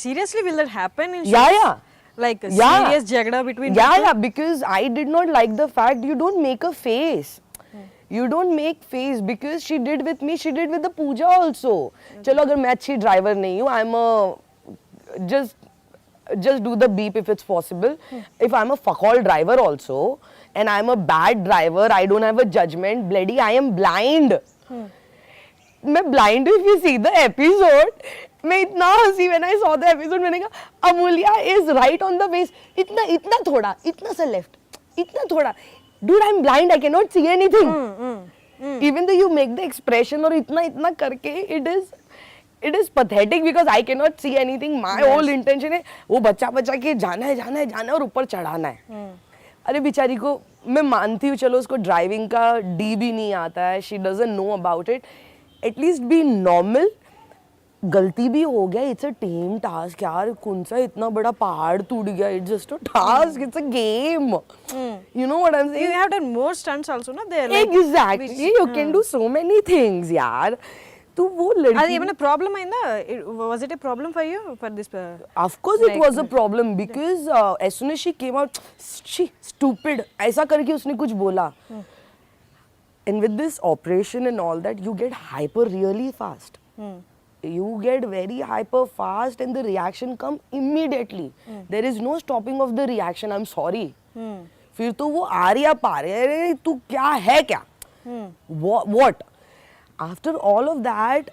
seriously, will that happen in shows? Yeah. Like a Yeah. serious jagda between Yeah, people? yeah, because I did not like the fact you don't make a face. You don't make face because she did with me, she did with the Pooja also. चलो अगर मैं अच्छी driver नहीं हूँ, I'm a just do the beep if it's possible. If I'm a fuck all driver also and I'm a bad driver, I don't have a judgment. Bloody, I am blind. मैं blind if you see the episode. मैं इतना हंसी when I saw the episode मैंने कहा Amulya is right on the base. इतना इतना थोड़ा इतना सा left इतना थोड़ा. Dude, I'm blind. I cannot see anything. Even though you make the expression और इतना इतना करके it is pathetic because I cannot see anything. My whole intention है वो बच्चा बच्चा के जाना है और ऊपर चढ़ाना है. अरे बेचारी को मैं मानती हूँ चलो उसको ड्राइविंग का डी भी नहीं आता है. She doesn't know about it. At least be normal. गलती भी हो गया. It's a team task यार. कौन सा इतना बड़ा पहाड़ टूट गया. It's just a task. It's a game. You know what I'm saying? You have done more stunts also, no? There, like, Exactly. You can do so many things यार. तो वो అది लड़की ఏమైనా ప్రాబ్లం అయిందా? Was it a problem for you for this? Of course it was a problem because as soon as she came out, she stupid ऐसा करके उसने कुछ बोला. And with this operation and all that, you get hyper really fast. You get very hyper fast and the reaction come immediately. There is no stopping of the reaction. I'm sorry. फिर तो वो आ रही पा रही है तू क्या है क्या? What? After all of that,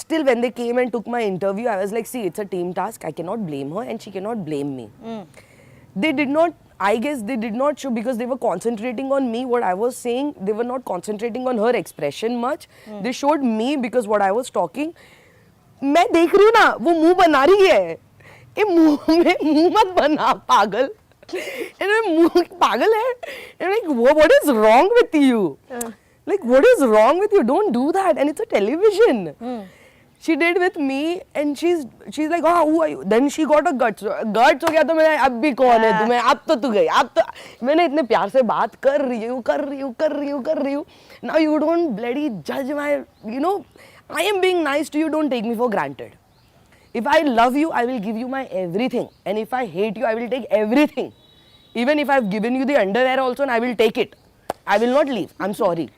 still when they came and took my interview, I was like, see, it's a team task. I cannot blame her and she cannot blame me. They did not, I guess they did not show because they were concentrating on me, what I was saying. They were not concentrating on her expression much. They showed me because what I was talking. मैं देख रही हूँ ना, वो मुंह बना रही है. ये मुंह मत बना पागल. मुंह पागल है. And like, what is wrong with you? Like, what is wrong with you? Don't do that. And it's a television. She did with me and she's like, oh, who are you? Then she got a guts. Guts हो गया तो मैंने अब भी कौन है तुम्हें? अब तो तू गई. अब तो मैंने इतने प्यार से बात कर रही हूँ. Now you don't bloody judge my, you know, I am being nice to you. Don't take me for granted. If I love you, I will give you my everything. And if I hate you, I will take everything. Even if I've given you the underwear also, and I will take it. I will not leave. I'm sorry.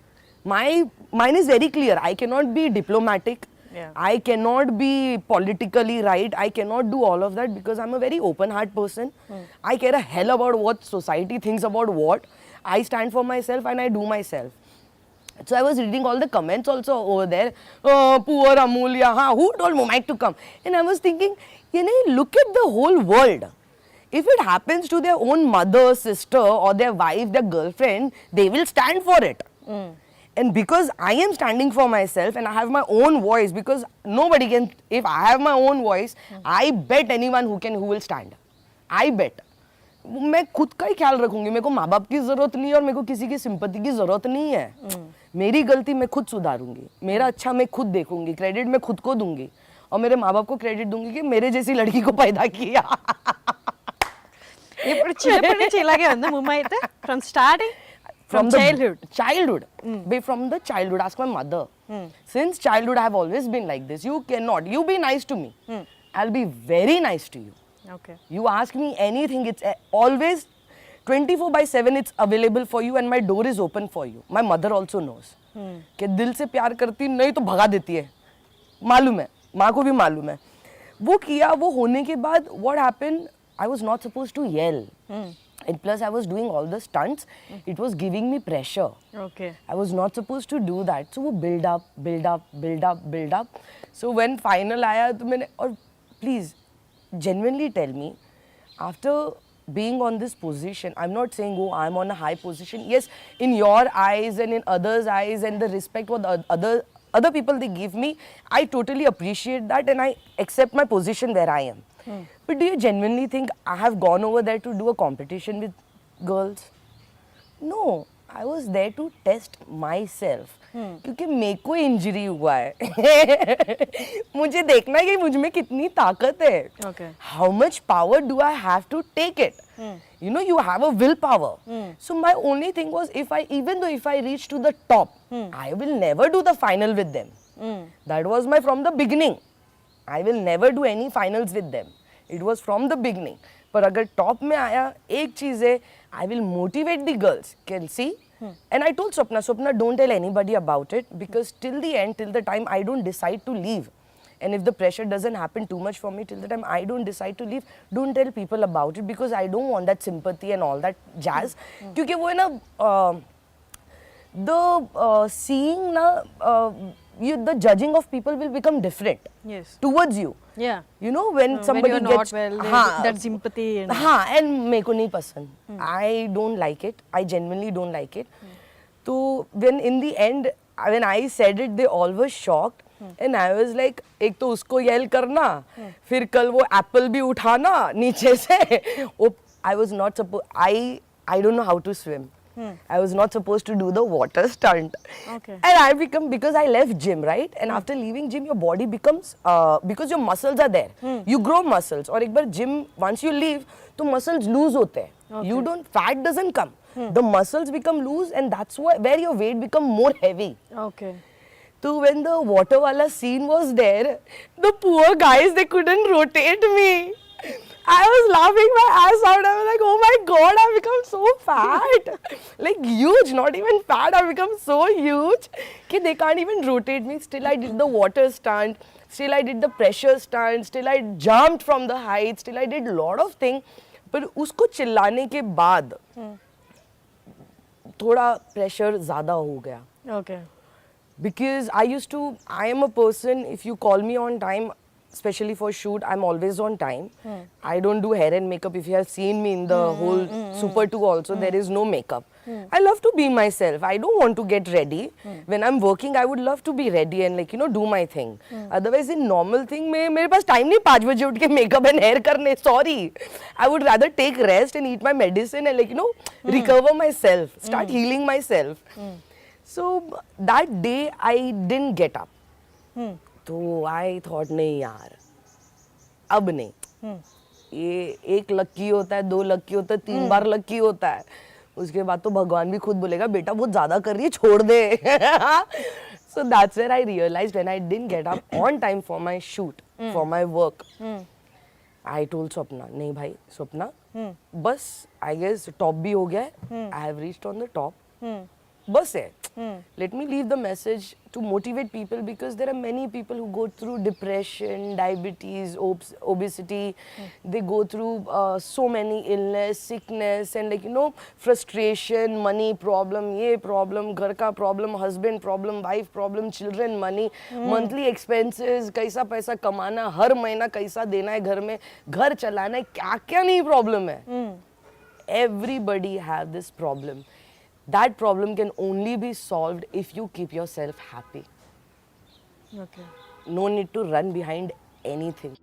Mine is very clear. I cannot be diplomatic. Yeah. I cannot be politically right. I cannot do all of that because I'm a very open-heart person. I care a hell about what society thinks about what. I stand for myself and I do myself. So I was reading all the comments also over there. Oh, poor Amulya. Who told Mumai to come? And I was thinking, you know, look at the whole world. If it happens to their own mother, sister or their wife, their girlfriend, they will stand for it. And because I am standing for myself and I have my own voice, because nobody can, if I have my own voice, I bet anyone who will stand. I bet. मैं खुद का ही ख्याल रखूंगी. मेरे को माँ बाप की जरूरत नहीं है और मेरे को किसी की सिंपैथी की जरूरत नहीं है. मेरी गलती मैं खुद सुधारूंगी. मेरा अच्छा मैं खुद देखूंगी. क्रेडिट मैं खुद को दूंगी और मेरे माँ बाप को क्रेडिट दूंगी कि मेरे जैसी लड़की को पैदा किया. ఇప్పుడు చిన్నప్పటి నుంచి ఇలాగే ఉందా ముమ్మ అయితే from starting from childhood. From the childhood. Ask my mother. Since childhood I have always been like this. You be nice to me. I'll be very nice to you. Okay. You ask me anything, it's always 24/7 it's available for you and my door is open for you. My mother also knows. कि दिल से प्यार करती नहीं तो भगा देती है. मालूम है. माँ को भी मालूम है. वो किया, वो होने के बाद what happened, I was not supposed to yell. And plus I was doing all the stunts. It was giving me pressure. Okay. I was not supposed to do that. So वो build up. So when final आया तो मैंने, और please genuinely tell me, after being on this position, I'm not saying oh I'm on a high position. Yes, in your eyes and in others' eyes and the respect what the other people they give me, I totally appreciate that and I accept my position where I am. But do you genuinely think I have gone over there to do a competition with girls? No, I was there to test myself. क्योंकि मेरे को injury हुआ है. मुझे देखना है कि मुझ में कितनी ताकत है. Okay. How much power do I have to take it? You know, you have a willpower. So my only thing was, even though if I reach to the top, I will never do the final with them. That was from the beginning. I will never do any finals with them. It was from the beginning. पर अगर top में आया एक चीज़ है, I will motivate the girls. Can see? And I told Swapna, don't tell anybody about it because till the end, till the time I don't decide to leave, and if the pressure doesn't happen too much for me, till the time I don't decide to leave, don't tell people about it because I don't want that sympathy and all that jazz. क्योंकि वो है ना the seeing na the judging of people will become different Yes. towards you. Yeah. You know when somebody when you're gets not well, हाँ, that sympathy and हाँ, and मेरे को नहीं पसंद. I don't like it. I genuinely don't like it. तो when in the end when I said it, they all were shocked. And I was like, एक तो उसको yell करना, फिर कल वो apple भी उठाना नीचे से. I was not supposed. I don't know how to swim. I was not supposed to do the water stunt. Okay. And I become, because I left gym, right? And after leaving gym, your body becomes, because your muscles are there. You grow muscles. और एक बार gym, once you leave, तो muscles lose होते हैं. Okay. You don't, fat doesn't come. The muscles become loose and that's where your weight become more heavy. Okay. So when the water wala scene was there, the poor guys, they couldn't rotate me. I was laughing my ass out. I was like, oh my god, I've become so fat. Like huge, not even fat. I've become so huge. Okay, they can't even rotate me. Still I did the water stunt. Still I did the pressure stunt. Still I jumped from the height. Still I did lot of things. पर उसको चिल्लाने के बाद थोड़ा pressure ज़्यादा हो गया. Okay. Because I am a person, if you call me on time, especially for shoot, I'm always on time. I don't do hair and makeup. If you have seen me in the whole Super 2 also, there is no makeup. I love to be myself. I don't want to get ready. When I'm working, I would love to be ready and like, do my thing. Otherwise, in normal thing, मेरे पास time नहीं 5 बजे उठ के makeup and hair करने. Sorry. I would rather take rest and eat my medicine and like, recover myself, start healing myself. So that day I didn't get up. तो I thought नहीं यार अब नहीं ये एक लक्की होता है 2 लक्की होता है 3 बार लक्की होता है उसके बाद तो भगवान भी खुद बोलेगा बेटा बहुत ज्यादा कर रही है छोड़ दे. So that's where I realized when I didn't get up on time for my shoot, for my work. I told Swapna नहीं भाई स्वप्ना बस I guess top भी हो गया है. I have reached on the top. बस है. Let me leave the message to motivate people because there are many people who go through depression, diabetes, obesity. They go through so many illness, sickness and like frustration, money problem, ये problem, घर का problem, husband problem, wife problem, children, money, monthly expenses, कैसा पैसा कमाना, हर महीना कैसा देना है घर में, घर चलाना है, क्या क्या नहीं problem है. Everybody have this problem. That problem can only be solved if you keep yourself happy. Okay. No need to run behind anything.